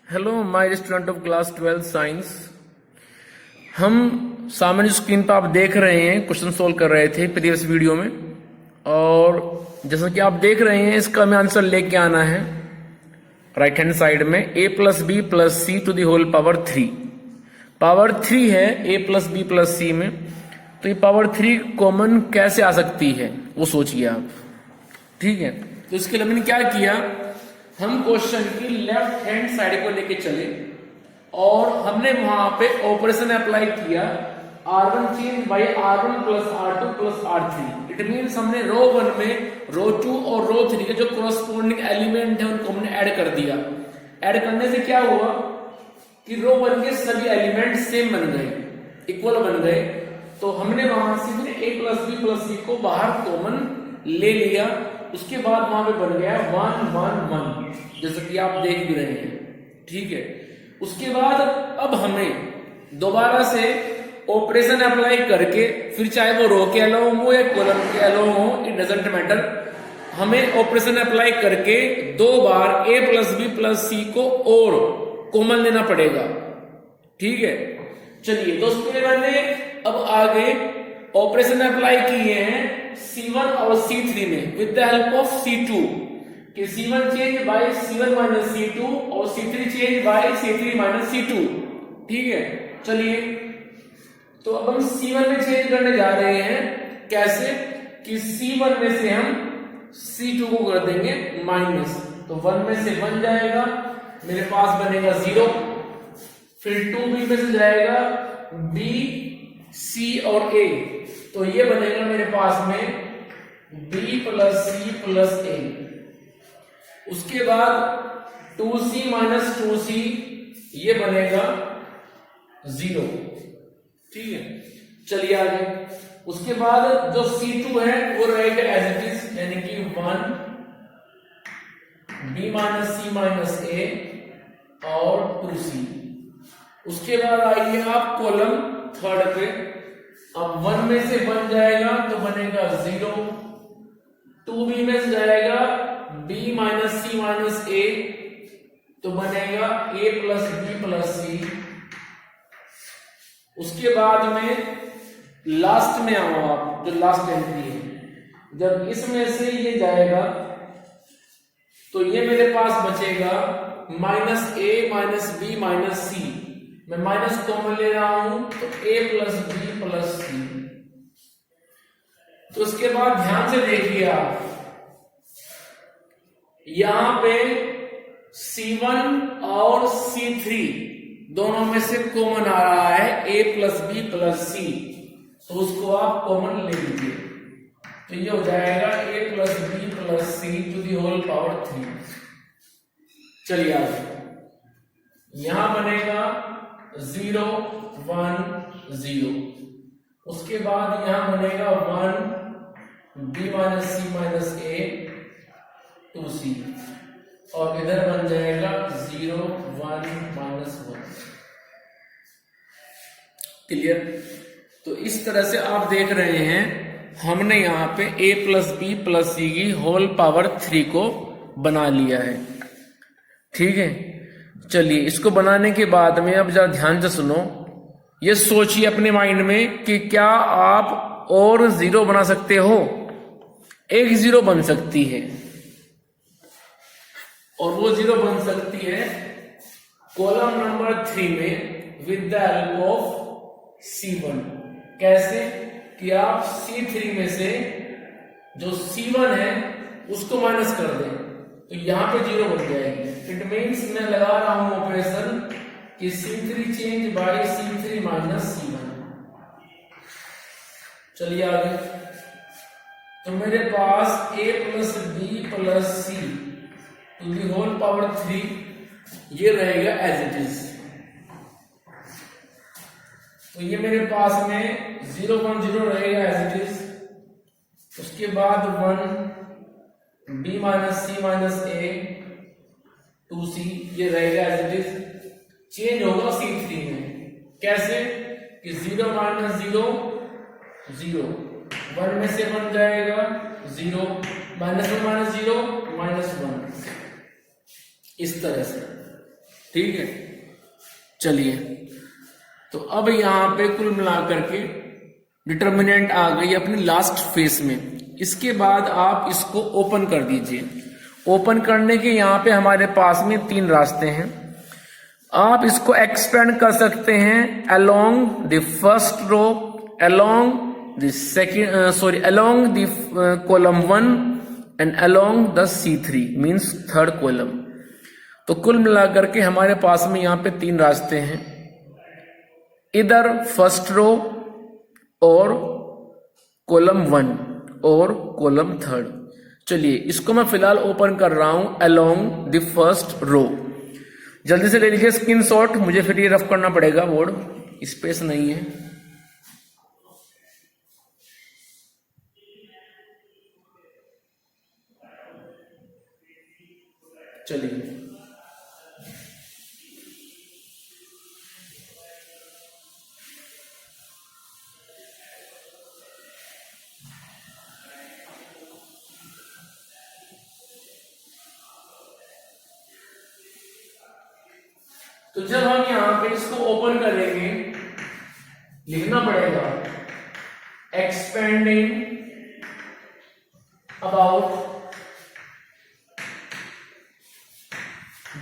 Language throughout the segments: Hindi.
Hello my student of class 12 science. हम सामने स्क्रीन पर आप देख रहे हैं क्वेश्चन सोल्व कर रहे थे प्रीवियस वीडियो में, और जैसा कि आप देख रहे हैं इसका हमें आंसर लेके आना है राइट हैंड साइड में a plus B plus C to the whole power 3। Power 3 है a plus B plus C में, तो ये पावर 3 कॉमन कैसे आ सकती है वो सोचिए आप। ठीक है, तो इसके लिए मैंने क्या किया, हम क्वेश्चन की लेफ्ट हैंड साइड को लेके चले और हमने वहां पे ऑपरेशन अप्लाई किया R1 change by R1 plus R2 plus R3। It means हमने रो 1 में रो 2 और रो 3 के जो कोरस्पोंडिंग एलिमेंट है उनको हमने ऐड कर दिया। ऐड करने से क्या हुआ कि रो 1 के सभी एलिमेंट सेम बन गए, इक्वल बन गए। तो हमने वहां से फिर a प्लस बी प्लस सी को बाहर कॉमन ले लिया। उसके बाद वहां पे बन गया 1 1 1, जैसे कि आप देख भी रहे हैं। ठीक है, उसके बाद अब हमें दोबारा से ऑपरेशन अप्लाई करके, फिर चाहे वो रो के अलाउ हो या कॉलम के अलाउ हो, इट डजंट मैटर, हमें ऑपरेशन अप्लाई करके दो बार a प्लस बी प्लस सी को और कॉमन लेना पड़ेगा। ठीक है, चलिए दोस्तों मैंने अब आगे ऑपरेशन अप्लाई किए हैं C1 और C3 में with the help of C2 कि C1 change by C1 minus C2 और C3 change by C3 minus C2। ठीक है, चलिए तो अब हम C1 में चेंज करने जा रहे हैं। कैसे कि C1 में से हम C2 को कर देंगे माइनस, तो 1 में से 1 जाएगा, मेरे पास बनेगा 0। फिर 2b में से जाएगा b, c और a, तो ये बनेगा मेरे पास में b plus C plus a। उसके बाद 2c माइनस 2c ये बनेगा 0। ठीक है, चलिए आगे। उसके बाद जो C2 है वो रहेगा एज इट इज, यानी कि 1 b minus C minus a और 2c। उसके बाद आइए आप कॉलम थर्ड पे, अब 1 में से 1 जाएगा तो बनेगा 0, 2b में से जाएगा b minus C minus a तो बनेगा a plus b plus c। उसके बाद में लास्ट में आओ आप, जो लास्ट एंट्री है, जब इसमें से ये जाएगा तो ये मेरे पास बचेगा minus a minus b minus c। मैं माइनस कॉमन ले रहा हूं तो a प्लस बी प्लस सी। तो उसके बाद ध्यान से देखिए आप, यहां पे C1 और C3 दोनों में से कॉमन आ रहा है a प्लस बी प्लस सी, तो उसको आप कॉमन ले लीजिए, तो ये हो जाएगा a plus B plus C to the whole power 3। चलिए आगे, यहां बनेगा 0 1 0। उसके बाद यहां बनेगा 1 b minus C minus a 2c, और इधर बन जाएगा 0 1 माइनस 1। क्लियर? तो इस तरह से आप देख रहे हैं हमने यहां पे a प्लस बी प्लस सी की होल पावर 3 को बना लिया है। ठीक है, चलिए इसको बनाने के बाद में अब जरा ध्यान से सुनो, ये सोचिए अपने माइंड में कि क्या आप और 0 बना सकते हो। एक 0 बन सकती है, और वो 0 बन सकती है कॉलम नंबर 3 में with the help of C1। कैसे कि आप C3 में से जो C1 है उसको माइनस कर दें, तो यहां पे 0 बन जाएगी। इट मीन्स मैं लगा रहा हूं ऑपरेशन कि C3 change by C3 minus C1। चलिए आगे, तो मेरे पास a plus B plus C to the whole power 3 ये रहेगा एज इट इज। तो ये मेरे पास में 0 1 0 रहेगा एज इट इज। उसके बाद 1 b minus C minus a 2c ये रहेगा एज इट इज। चेंज होगा C3 में, कैसे कि 0 माइनस 0 0, 1 में से 1 जाएगा 0, माइनस 1 माइनस 0 माइनस 1, इस तरह से। ठीक है, चलिए तो अब यहाँ पे कुल मिलाकर के डिटर्मिनेंट आ गई अपनी लास्ट फेस में। इसके बाद आप इसको ओपन कर दीजिए। ओपन करने के यहाँ पे हमारे पास में 3 रास्ते हैं। आप इसको एक्सपेंड कर सकते हैं along the first row, along the second, sorry along the column 1 and along the C3 means third column. तो कुल मिलाकर के हमारे पास में यहाँ पे 3 रास्ते हैं, इधर फर्स्ट रो और कॉलम 1 और कॉलम 3। चलिए इसको मैं फिलहाल ओपन कर रहा हूं अलोंग द फर्स्ट रो। जल्दी से ले लीजिए स्क्रीनशॉट, मुझे फिर ये रफ करना पड़ेगा, बोर्ड स्पेस नहीं है। चलिए तो जब हम यहां पे इसको ओपन करेंगे, लिखना पड़ेगा एक्सपेंडिंग अबाउट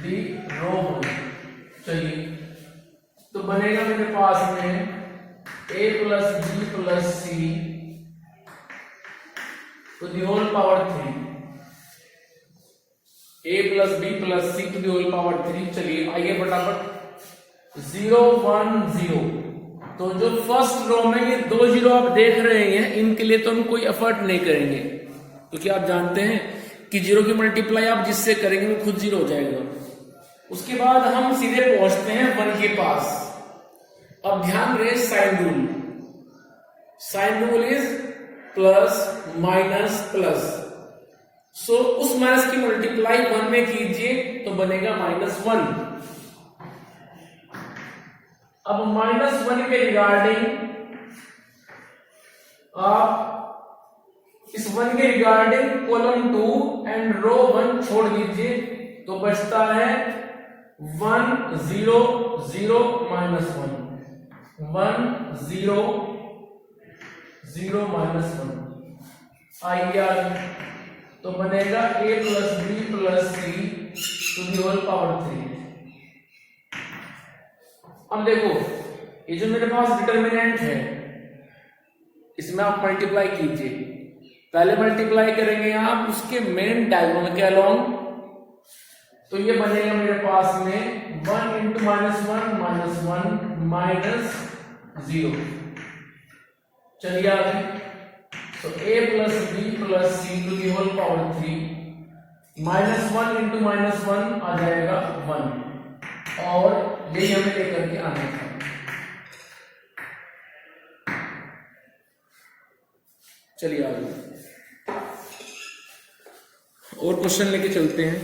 दी रो 1। चलिए तो बनेगा मेरे पास में a plus b plus c to the whole power 3, a plus b plus c to the whole power 3। चलिए आइए फटाफट 0 1 0। तो जो फर्स्ट रो में ये 2 जीरो आप देख रहे हैं, इनके लिए तो हम कोई एफर्ट नहीं करेंगे, क्योंकि आप जानते हैं कि 0 की मल्टीप्लाई आप जिससे करेंगे वो खुद 0 हो जाएगा। उसके बाद हम सीधे पहुंचते हैं 1 के पास। अब ध्यान रहे sign rule, sign rule is plus minus plus. So उस माइनस की मल्टीप्लाई 1 में कीजिए तो बनेगा -1। अब -1 के रिगार्डिंग आप इस 1 के रिगार्डिंग कॉलम 2 एंड रो 1 छोड़ दीजिए, तो बचता है 1 0 0 -1 1 0 0 -1। आइए तो बनेगा a plus b plus c to the whole power 3। अब देखो ये जो मेरे पास डिटर्मिनेंट है, इसमें आप मल्टीप्लाई कीजिए। पहले मल्टीप्लाई करेंगे आप उसके मेन डायगोनल के अलोंग, तो ये बनेगा मेरे पास में 1 इंटू -1 -0। चलिए आगे, तो a plus b plus c to the whole power 3 -1 into -1 आ जाएगा 1, और यही हमें लेकर के आना था। चलिए आगे और क्वेश्चन लेके चलते हैं।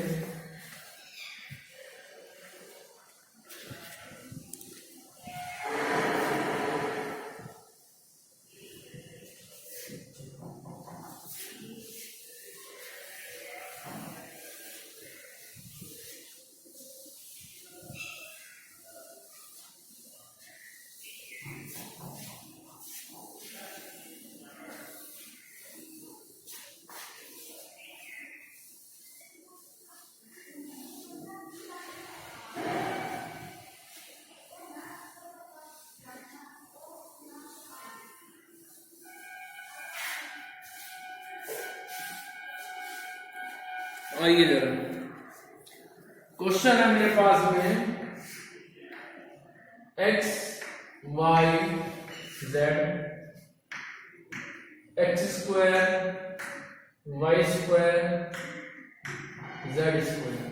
आइए जरा क्वेश्चन है मेरे पास में x y z x square y square z square,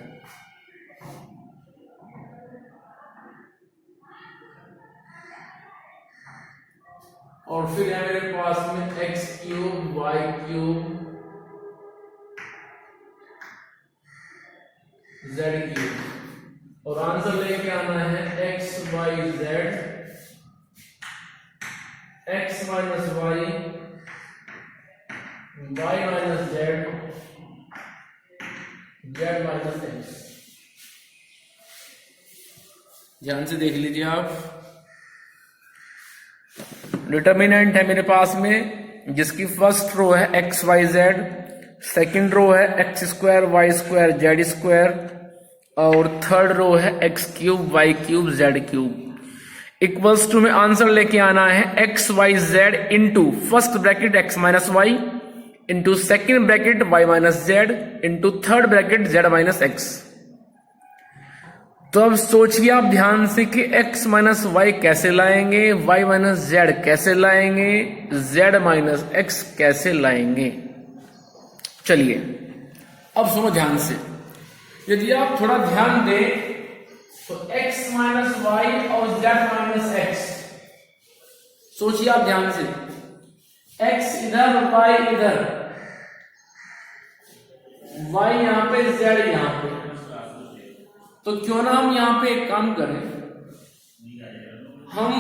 और फिर है मेरे पास में x cube y cube z cube, और आंसर लेके आना है x y z x minus y y minus z z minus x। ध्यान से देख लीजिए आप। डिटर्मिनेंट है मेरे पास में, जिसकी फर्स्ट रो है x Y z, second row है x square y square z square, और थर्ड रो है x cube y cube z cube. Equals to में आंसर लेके आना है x Y z into first bracket x minus y into second bracket y minus z into third bracket z minus x. तो अब सोचिए आप ध्यान से कि x माइनस वाई कैसे लाएंगे, y माइनस जेड कैसे लाएंगे, z माइनस x कैसे लाएंगे। चलिए अब सुनो ध्यान से। यदि आप थोड़ा ध्यान दें तो x माइनस वाई और z माइनस x, सोचिए आप ध्यान से, x इधर y इधर, y यहां पे z यहां पे, तो क्यों ना हम यहां पे एक काम करें, हम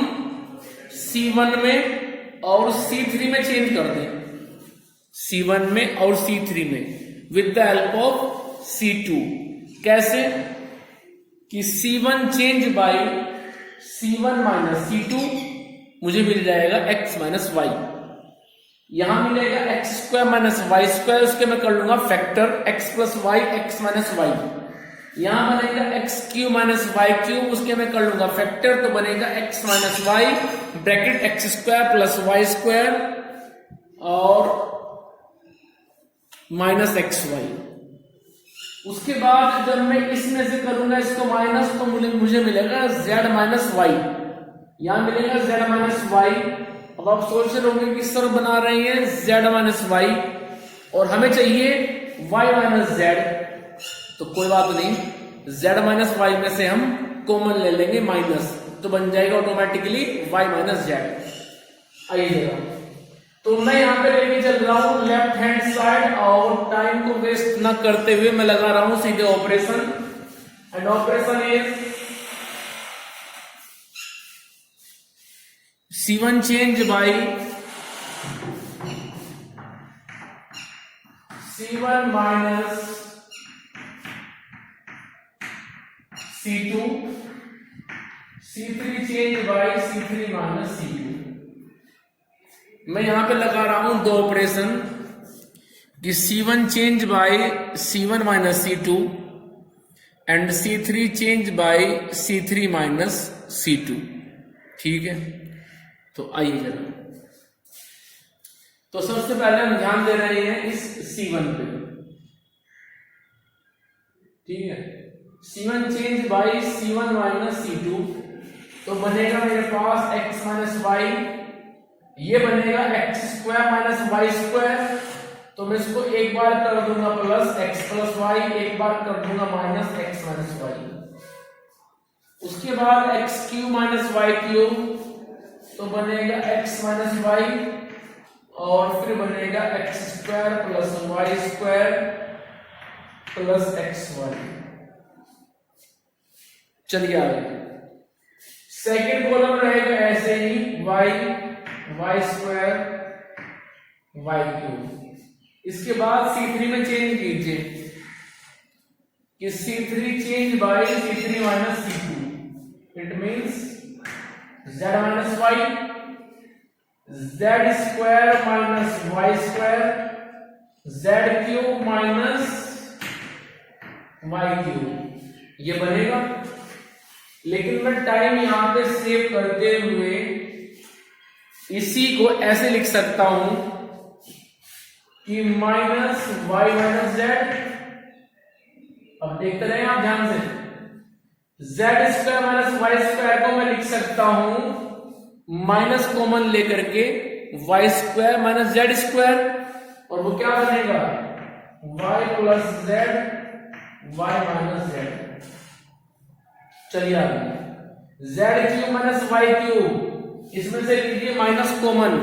C1 में और C3 में चेंज कर दें, C1 में और C3 में with the help of C2। कैसे कि C1 change by C1 minus C2 मुझे मिल जाएगा x माइनस वाई, यहां मिलेगा X square minus Y square, उसके मैं कर लूंगा factor x plus Y X minus Y, यहां बनेगा X cube minus Y cube, उसके मैं कर लूंगा फैक्टर, तो बनेगा X minus Y bracket X square plus Y square और माइनस एक्स वाई। उसके बाद जब मैं इसमें से करूंगा इसको माइनस, तो मुझे मिलेगा जेड माइनस वाई, यहां मिलेगा जेड माइनस वाई। अब आप सोच रहे होंगे किस तरह बना रहे हैं जेड माइनस वाई, और हमें चाहिए वाई माइनस जेड, तो कोई बात नहीं, z माइनस वाई में से हम कॉमन ले लेंगे माइनस, तो बन जाएगा ऑटोमेटिकली y माइनस जेड। आइएगा, तो मैं यहां पे लेके चल रहा हूं लेफ्ट हैंड साइड, और टाइम को वेस्ट ना करते हुए मैं लगा रहा हूं सीधे operation, and operation is C1 change by C1 minus C2, C3 change by C3 minus C2। मैं यहां पे लगा रहा हूं दो ऑपरेशन कि C1 change by C1 minus C2 and C3 change by C3 minus C2। ठीक है, तो आइए जरा, तो सबसे पहले हम ध्यान दे रहे हैं इस C1 पे। ठीक है, C1 change by C1 minus C2, तो बनेगा मेरे पास x माइनस वाई, ये बनेगा X square minus Y square, तो मैं इसको एक बार कर दूंगा प्लस x प्लस वाई, एक बार कर दूंगा माइनस x माइनस वाई। उसके बाद X cube minus Y cube, तो बनेगा x माइनस वाई, और फिर बनेगा X square plus Y square plus X Y. चलिए आगे, सेकेंड कॉलम रहेगा ऐसे ही y Y square Y cube. इसके बाद C3 में चेंज कीजिए कि C3 change by C3 minus C2, it means z minus Y, z square minus Y square, z cube minus Y cube, ये बनेगा। लेकिन मैं टाइम यहां पे सेव करते हुए इसी को ऐसे लिख सकता हूं कि माइनस वाई माइनस जेड। अब देखते रहे आप ध्यान से, Z square minus Y square को मैं लिख सकता हूं माइनस कॉमन लेकर के Y square minus Z square, और वो क्या बनेगा Y plus Z Y minus Z. चलिए आगे, Z cube minus Y cube, इसमें से लीजिए माइनस कॉमन,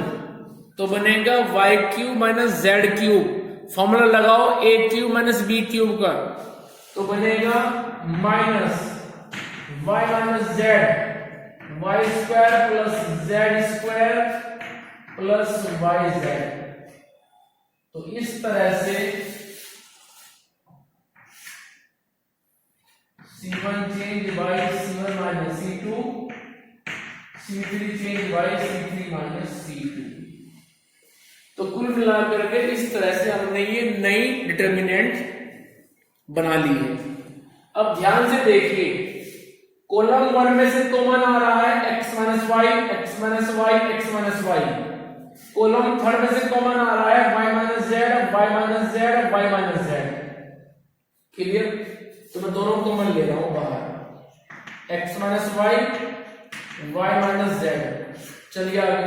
तो बनेगा Y cube minus Z cube. Formula लगाओ A cube minus B cube का, तो बनेगा minus Y minus Z Y square plus Z square plus Y Z. तो इस तरह से C1 change by C1 minus C2, C3 change by C3 minus C2। तो कुल मिलाकर के इस तरह से हमने ये नई डिटर्मिनेंट बना ली है। अब ध्यान से देखिए, कॉलम 1 में से कॉमन आ रहा है x minus Y, x minus Y, x minus Y. Column 3 में से कॉमन आ रहा है y minus Z, y minus Z, y minus Z. Clear? तो मैं दोनों कॉमन ले रहा हूं बाहर, x minus Y, y minus Z. चलिए आगे,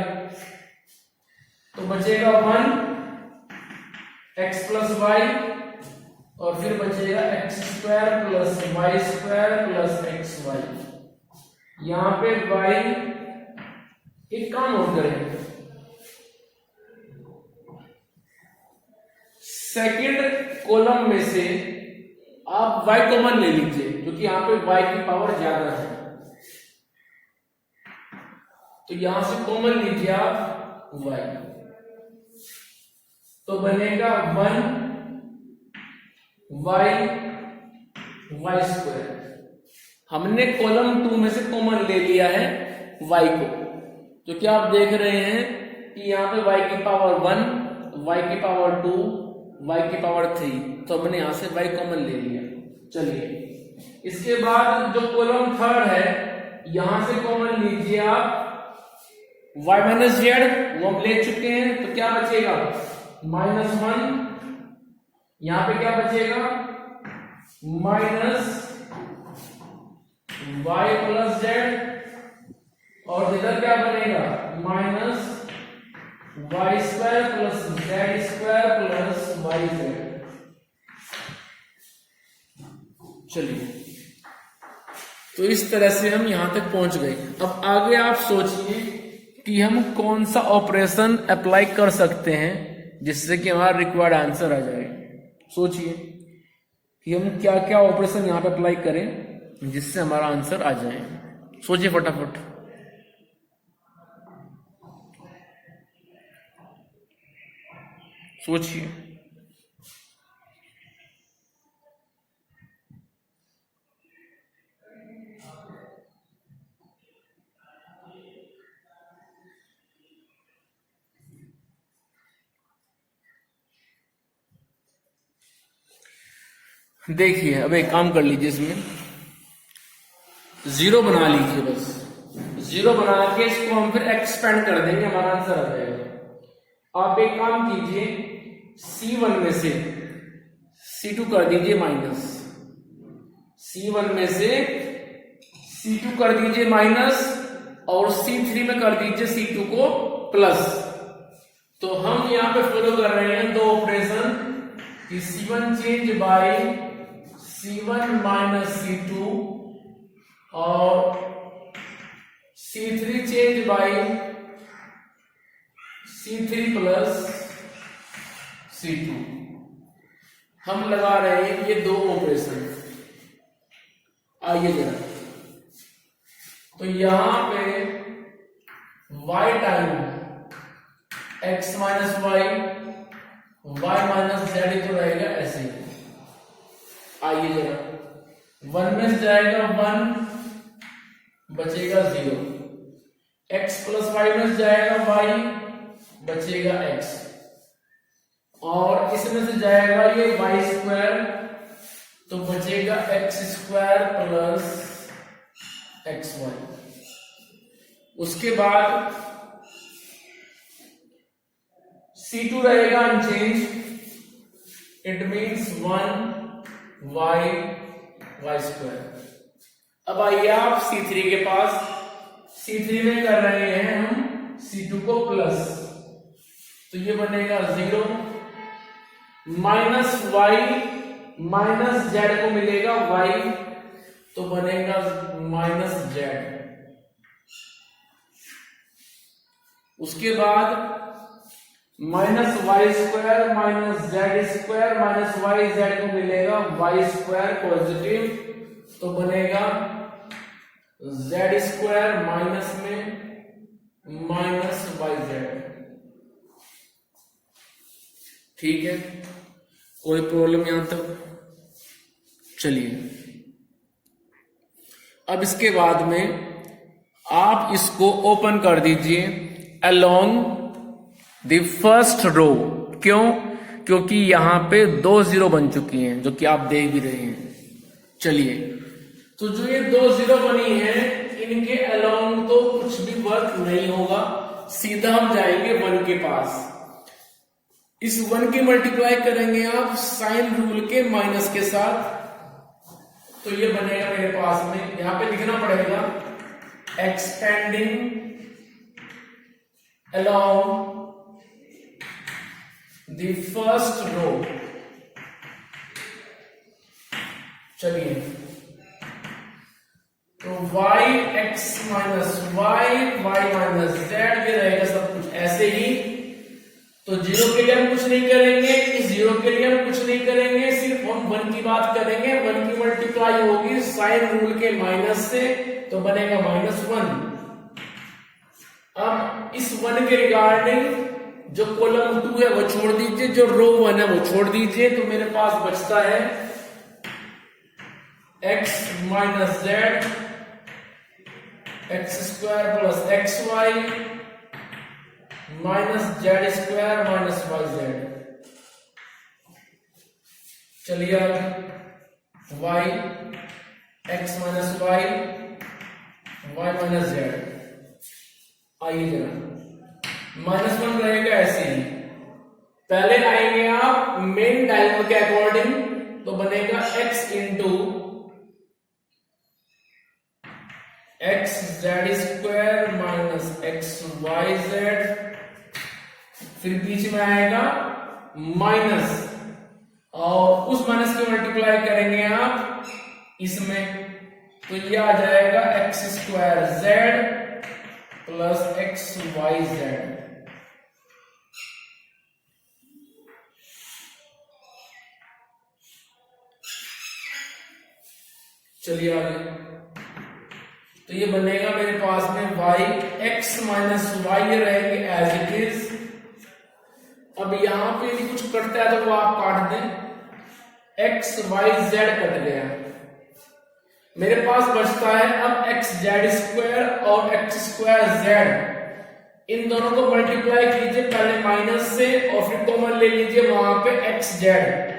तो बचेगा 1 x प्लस वाई, और फिर बचेगा x square plus Y square plus X Y. यहां पे y, एक काम और करें, सेकंड कॉलम में से आप y कॉमन ले लीजिए, क्योंकि यहां पे y की पावर ज्यादा है। तो यहां से कॉमन लीजिए आप y, तो बनेगा 1 y स्क्वायर। हमने कॉलम 2 में से कॉमन ले लिया है y को, तो क्या आप देख रहे हैं कि यहाँ पे y की पावर 1, y की पावर 2, y की पावर 3, तो हमने यहां से y कॉमन ले लिया। चलिए, इसके बाद जो कॉलम 3 है, यहां से कॉमन लीजिए आप y माइनस जेड, वो हम ले चुके हैं। तो क्या बचेगा -1, यहां पे क्या बचेगा माइनस y प्लस जेड, और इधर क्या बनेगा minus y square plus Z square plus Y Z. चलिए, तो इस तरह से हम यहां तक पहुंच गए। अब आगे आप सोचिए कि हम कौन सा ऑपरेशन अप्लाई कर सकते हैं जिससे कि हमारा रिक्वायर्ड आंसर आ जाए। सोचिए कि हम क्या क्या ऑपरेशन यहां पे अप्लाई करें जिससे हमारा आंसर आ जाए। सोचिए फटाफट। सोचिए, देखिए, अब एक काम कर लीजिए, इसमें 0 बना लीजिए, बस 0 बना के इसको हम फिर एक्सपेंड कर देंगे, हमारा आंसर आ जाएगा। आप एक काम कीजिए, C1 में से C2 कर दीजिए माइनस, C1 में से C2 कर दीजिए माइनस, और C3 में कर दीजिए C2 को प्लस। तो हम यहां पे फॉलो कर रहे हैं दो ऑपरेशन, कि C1 change by C1 minus C2 और C3 change by C3 plus C2। हम लगा रहे हैं ये दो ऑपरेशन। आइए जरा, तो यहां पे y time x minus Y, y minus Z तो रहेगा ऐसे ही। आइए जरा, 1 में से जाएगा 1, बचेगा 0, x प्लस वाई में से जाएगा y, बचेगा x, और इसमें से जाएगा ये y स्क्वायर, तो बचेगा x square plus X Y. उसके बाद C2 रहेगा unchange, it means 1y square. अब आइए आप C3 के पास, C3 में कर रहे हैं हम C2 को प्लस, तो ये बनेगा 0, माइनस y माइनस जेड को मिलेगा y, तो बनेगा माइनस जेड। उसके बाद minus Y square minus Z square minus Y Z को मिलेगा वाई स्क्वायर पॉजिटिव, तो बनेगा जेड स्क्वायर माइनस में माइनस वाई जेड। ठीक है, कोई प्रॉब्लम यहां तक? चलिए, अब इसके बाद में आप इसको ओपन कर दीजिए अलोंग द फर्स्ट रो। क्यों? क्योंकि यहां पे 2 जीरो बन चुकी हैं, जो कि आप देख भी रहे हैं। चलिए, तो जो ये 2 जीरो बनी है, इनके अलोंग तो कुछ भी वर्क नहीं होगा, सीधा हम जाएंगे 1 के पास। इस 1 की मल्टीप्लाई करेंगे आप साइन रूल के माइनस के साथ, तो ये बनेगा मेरे पास में, यहां पे लिखना पड़ेगा expanding along the first row। चलिए, तो y x minus y minus z ये रहेगा सब कुछ ऐसे ही। तो जीरो के लिए हम कुछ नहीं करेंगे, इस जीरो के लिए हम कुछ नहीं करेंगे, सिर्फ हम 1 की बात करेंगे। 1 की मल्टीप्लाई होगी साइन रूल के माइनस से, तो बनेगा -1। अब इस 1 के रिगार्डिंग जो कॉलम 2 है वो छोड़ दीजिए, जो रो 1 है वो छोड़ दीजिए, तो मेरे पास बचता है x minus Z X square plus X Y minus Z square minus Y Z. चलिए आगे Y X minus Y minus Z. आइए जरा -1 रहेगा ऐसे ही। पहले आएंगे आप मेन डायगोनल के अकॉर्डिंग, तो बनेगा x into X Z square minus X Y Z, फिर बीच में आएगा माइनस, और उस माइनस की मल्टीप्लाई करेंगे आप इसमें, तो ये आ जाएगा X square Z plus X Y Z. चलिए आगे, तो ये बनेगा मेरे पास में y x माइनस वाई रहेंगे एज इट इज। अब यहां पे यदि कुछ कटता है तो वो आप काट दें, x y z कट गया, मेरे पास बचता है अब एक्स जेड स्क्वायर और एक्स स्क्वायर जेड। इन दोनों को मल्टीप्लाई कीजिए पहले माइनस से, और फिर कॉमन ले लीजिए वहां पे एक्स जेड।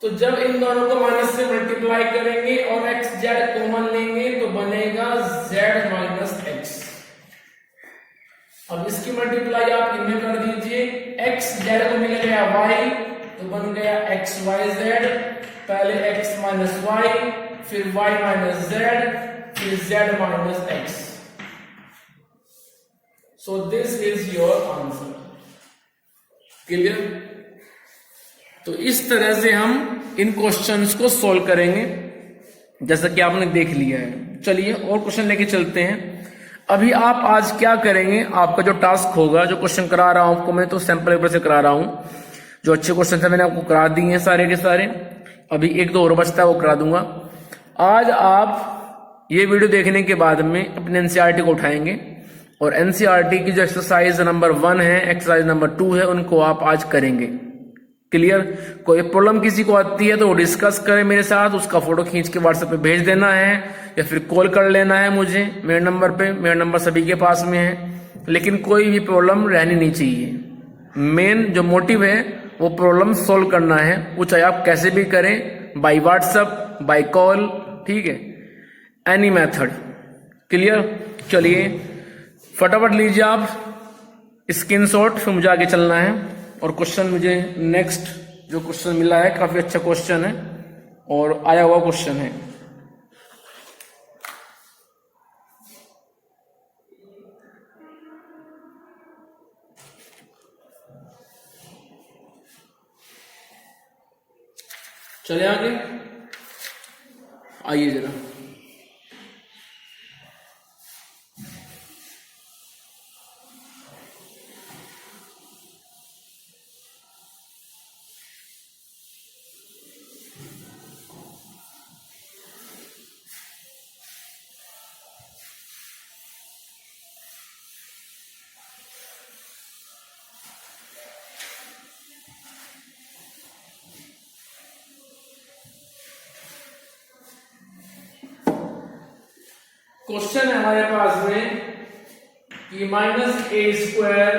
तो जब इन दोनों को माइनस से मल्टीप्लाई करेंगे और एक्स जेड कॉमन लेंगे, तो बनेगा जेड माइनस एक्स। अब इसकी मल्टीप्लाई आप इनमें कर दीजिए, एक्स जेड को मिल गया वाई, तो बन गया एक्स वाई जेड। पहले x माइनस वाई, फिर y माइनस जेड, फिर z minus x. So this is your answer. Clear? तो इस तरह से हम इन क्वेश्चंस को सॉल्व करेंगे, जैसा कि आपने देख लिया है। चलिए और क्वेश्चन लेके चलते हैं। अभी आप आज क्या करेंगे, आपका जो टास्क होगा, जो क्वेश्चन करा रहा हूं आपको मैं, तो सैंपल पेपर से करा रहा हूं। जो अच्छे क्वेश्चन थे मैंने आपको करा दिए हैं सारे के सारे, अभी 1-2 और बचता है वो करा दूंगा। आज आप ये वीडियो देखने के बाद में अपने एनसीईआरटी को उठाएंगे, और एनसीईआरटी की जो एक्सरसाइज नंबर 1 है, एक्सरसाइज नंबर 2 है, उनको आप आज करेंगे। क्लियर? कोई प्रॉब्लम किसी को आती है तो वो डिस्कस करें मेरे साथ, उसका फोटो खींच के व्हाट्सएप पे भेज देना है, या फिर कॉल कर लेना है मुझे मेरे नंबर पे। मेरा नंबर सभी के पास में है, लेकिन कोई भी प्रॉब्लम रहनी नहीं चाहिए। मेन जो मोटिव है वो प्रॉब्लम सोल्व करना है, वो चाहे आप कैसे भी करें, बाय व्हाट्सएप, बाय कॉल, ठीक है, एनी मेथड। क्लियर? चलिए फटाफट लीजिए आप स्क्रीनशॉट, फिर मुझे आगे चलना है। और क्वेश्चन मुझे नेक्स्ट जो क्वेश्चन मिला है काफी अच्छा क्वेश्चन है और आया हुआ क्वेश्चन है। चले आगे, आइए जरा। क्वेश्चन है हमारे पास में कि minus A square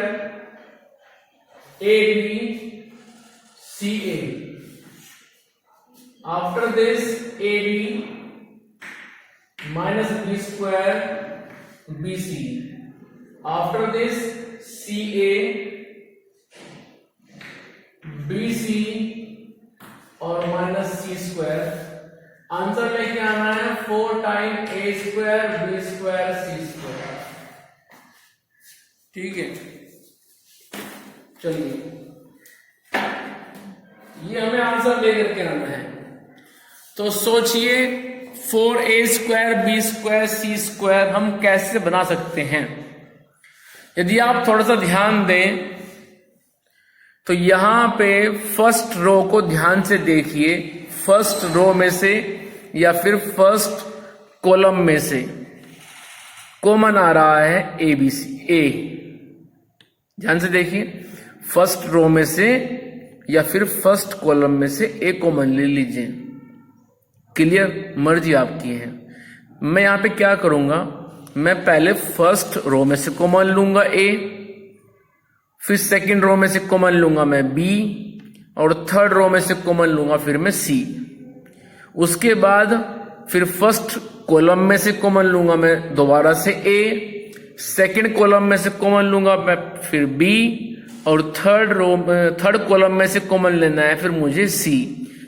A B C A, after this A B minus B square B C, after this C A B C और माइनस सी स्क्वायर। आंसर लेके आना है 4 time A square B square C square. ठीक है, चलिए ये हमें आंसर लेकर के आना है। तो सोचिए 4a स्क्वायर बी स्क्वायर सी स्क्वायर हम कैसे बना सकते हैं। यदि आप थोड़ा सा ध्यान दें तो यहां पे फर्स्ट रो को ध्यान से देखिए, फर्स्ट रो में से या फिर फर्स्ट कॉलम में से कॉमन आ रहा है ए बी सी ए। ध्यान से देखिए, फर्स्ट रो में से या फिर फर्स्ट कॉलम में से ए कॉमन ले लीजिए। क्लियर, मर्जी आपकी है। मैं यहां पे क्या करूंगा, मैं पहले फर्स्ट रो में से कॉमन लूंगा ए, फिर सेकंड रो में से कॉमन लूंगा मैं बी, और थर्ड रो में से कॉमन लूंगा फिर मैं सी। उसके बाद फिर फर्स्ट कॉलम में से कॉमन लूंगा मैं दोबारा से ए, सेकंड कॉलम में से कॉमन लूंगा मैं फिर बी, और थर्ड कॉलम में से कॉमन लेना है फिर मुझे सी।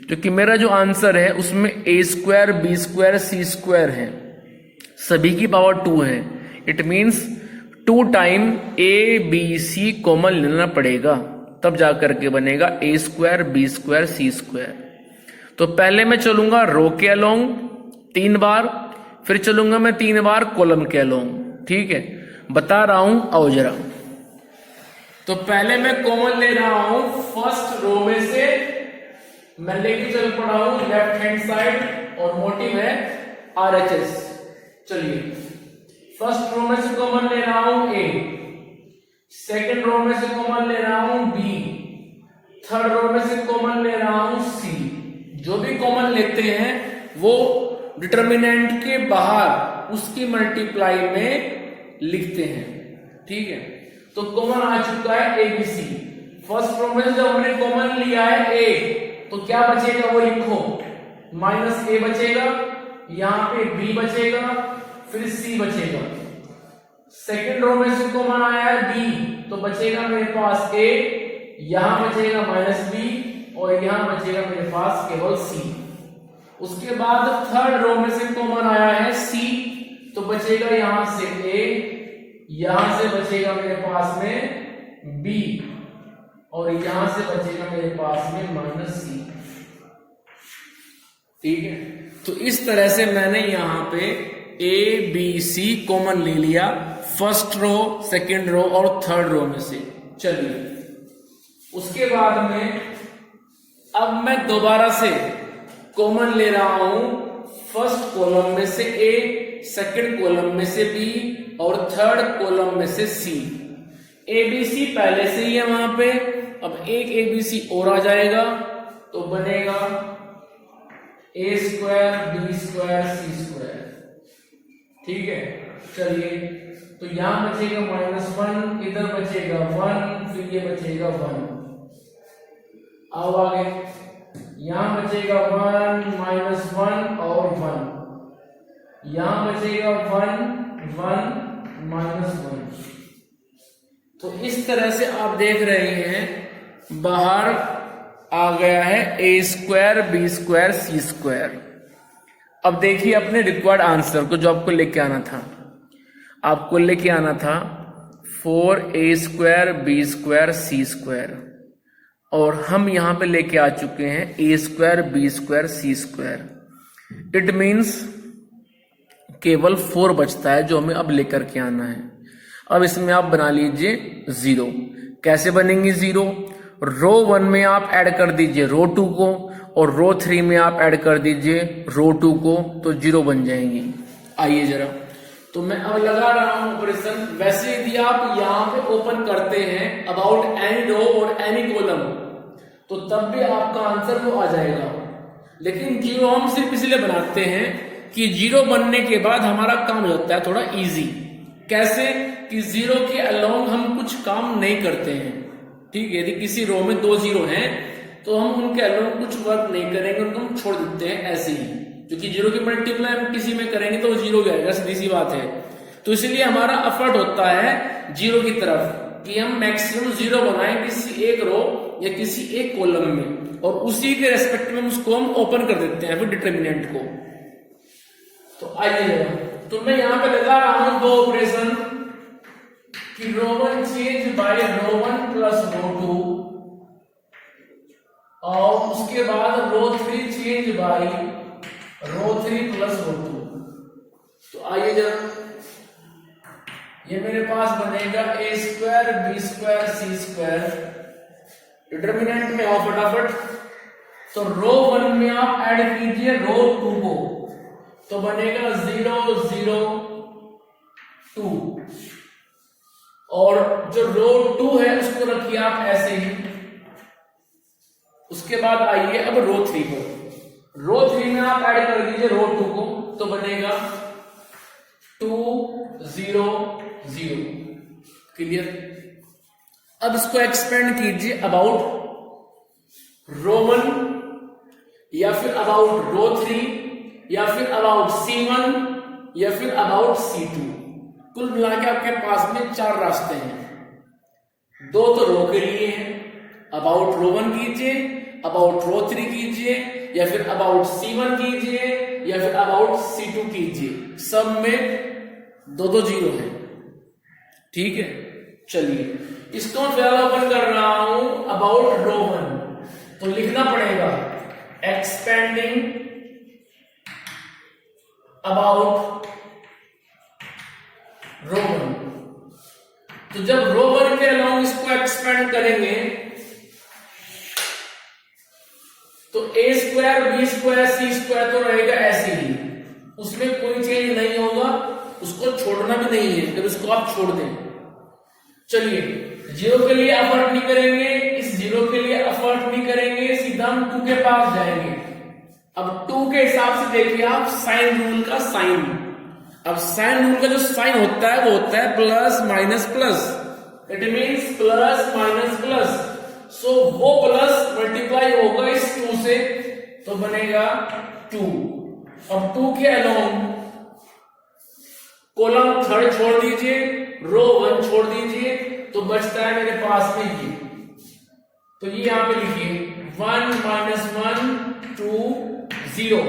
क्योंकि मेरा जो आंसर है उसमें A square B square C square है, सभी की पावर 2 है। It means 2 time A B C common लेना पड़ेगा, तब जाकर के बनेगा A square B square C square. तो पहले मैं चलूंगा रो के अलोंग 3 बार, फिर चलूंगा मैं 3 बार कॉलम के अलोंग। ठीक है, बता रहा हूं, आओ जरा। तो पहले मैं कॉमन ले रहा हूं फर्स्ट रो में से, मैं लेके चल पड़ा हूं लेफ्ट हैंड साइड और मोटिव है RHS। चलिए, फर्स्ट रो में से कॉमन ले रहा हूं ए, सेकंड रो में से कॉमन ले रहा हूं बी, थर्ड रो में से कॉमन ले रहा हूं सी। जो भी कॉमन लेते हैं वो डिटर्मिनेंट के बाहर उसकी मल्टीप्लाई में लिखते हैं। ठीक है, तो कॉमन आ चुका है ए बी सी। फर्स्ट रो में से जब हमने कॉमन लिया है ए, तो क्या बचेगा वो लिखो, माइनस ए बचेगा, यहां पे बी बचेगा, फिर सी बचेगा। सेकंड रो में से कॉमन आया है बी, तो बचेगा मेरे पास ए, यहां बचेगा माइनस बी, और यहां बचेगा मेरे पास केवल सी। उसके बाद थर्ड रो में से कॉमन आया है सी, तो बचेगा यहां से ए, यहां से बचेगा मेरे पास में बी, और यहां से बचेगा मेरे पास में माइनस सी। ठीक है, तो इस तरह से मैंने यहां पे ए बी सी कॉमन ले लिया फर्स्ट रो, सेकंड रो और थर्ड रो में से। चलिए, उसके बाद में अब मैं दोबारा से कॉमन ले रहा हूं फर्स्ट कॉलम में से ए, सेकंड कॉलम में से बी और थर्ड कॉलम में से सी। ए बी सी पहले से ही है वहां पे, अब एक ए बी सी और आ जाएगा, तो बनेगा A square B square C square. ठीक है, चलिए, तो यहां बचेगा -1, इधर बचेगा 1, फिर ये बचेगा 1। अब आगे यहां बचेगा 1 -1 और 1, यहां बचेगा 1 1 -1। तो इस तरह से आप देख रहे हैं बाहर आ गया है ए स्क्वायर बी स्क्वायर सी स्क्वायर। अब देखिए अपने रिक्वायर्ड आंसर को, जो आपको लेके आना था, आपको लेके आना था 4a स्क्वायर बी स्क्वायर सी स्क्वायर, और हम यहां पे लेके आ चुके हैं a square B square C square. It means केवल 4 बचता है जो हमें अब लेकर के आना है। अब इसमें आप बना लीजिए 0। कैसे बनेंगे 0? रो 1 में आप ऐड कर दीजिए रो 2 को, और रो 3 में आप ऐड कर दीजिए रो 2 को, तो 0 बन जाएंगी। आइए जरा, तो मैं अब लगा रहा हूं ऑपरेशन। वैसे यदि आप यहां पे ओपन करते हैं अबाउट एनी रो और एनी कॉलम, तो तब भी आपका आंसर वो आ जाएगा। लेकिन 0 हम सिर्फ इसलिए बनाते हैं कि जीरो बनने के बाद हमारा काम हो जाता है थोड़ा इजी। कैसे कि जीरो के अलोंग हम कुछ काम नहीं करते हैं, ठीक है। यदि किसी रो में 2 जीरो हैं तो हम उनके अलोंग कुछ वर्क नहीं करेंगे, उनको हम छोड़ देते हैं ऐसे ही, क्योंकि जीरो की मल्टीप्लाई हम किसी में करेंगे तो वो जीरो जाएगा, सीधी सी बात है। तो इसलिए हमारा एफर्ट होता है जीरो की तरफ कि हम मैक्सिमम जीरो बनाएं किसी एक रो या किसी एक कॉलम में, और उसी के रेस्पेक्ट में उसको हम ओपन कर देते हैं फिर डिटर्मिनेंट को। तो आइए, तो मैं यहां पे लगा रहा हूं 2 ऑपरेशन कि row 1 change by row 1 plus row 2, और उसके बाद row 3 change by row 3 plus row 2। तो आइए जब ये मेरे पास बनेगा a square b square c square, determinant में आओ फटाफट। तो रो 1 में आप ऐड कीजिए रो 2 को, तो बनेगा 0 0 2, और जो रो 2 है उसको रखिए आप ऐसे ही। उसके बाद आइए अब रो 3 पर, रो 3 में आप ऐड कर दीजिए रो 2 को, तो बनेगा 2 0 0। क्लियर। अब इसको एक्सपेंड कीजिए अबाउट रो 1 या फिर अबाउट रो 3 या फिर अबाउट C1 या फिर अबाउट C2। कुल मिला के आपके पास में 4 रास्ते हैं। 2 तो रो के लिए हैं, अबाउट रो 1 कीजिए, अबाउट रो 3 कीजिए, या फिर अबाउट C1 कीजिए, या फिर अबाउट C2 कीजिए। सब में 2 जीरो है, ठीक है। चलिए इसको मैं फिलहाल ओपन कर रहा हूं अबाउट रो 1, तो लिखना पड़ेगा एक्सपेंडिंग अबाउट रो 1। तो जब रो 1 के अलोंग इसको एक्सपेंड करेंगे तो a square b square c square तो रहेगा ऐसे ही, उसमें कोई चेंज नहीं होगा, उसको छोड़ना भी नहीं है, जब इसको आप छोड़ दें। चलिए जीरो के लिए एफर्ट नहीं करेंगे, इस जीरो के लिए एफर्ट नहीं करेंगे, सीधा हम 2 के पास जाएंगे। अब 2 के हिसाब से देखिए आप साइन रूल का साइन। अब साइन रूल का जो साइन होता है वो होता है plus minus plus, it means plus minus plus. So वो प्लस मल्टीप्लाई होगा इस 2 से, तो बनेगा 2। अब 2 के अलोंग कॉलम 3 छोड़ दीजिए, रो 1 छोड़ दीजिए, तो बचता है मेरे पास में ये। तो ये यहां पे लिखिए 1 - 1 2 0।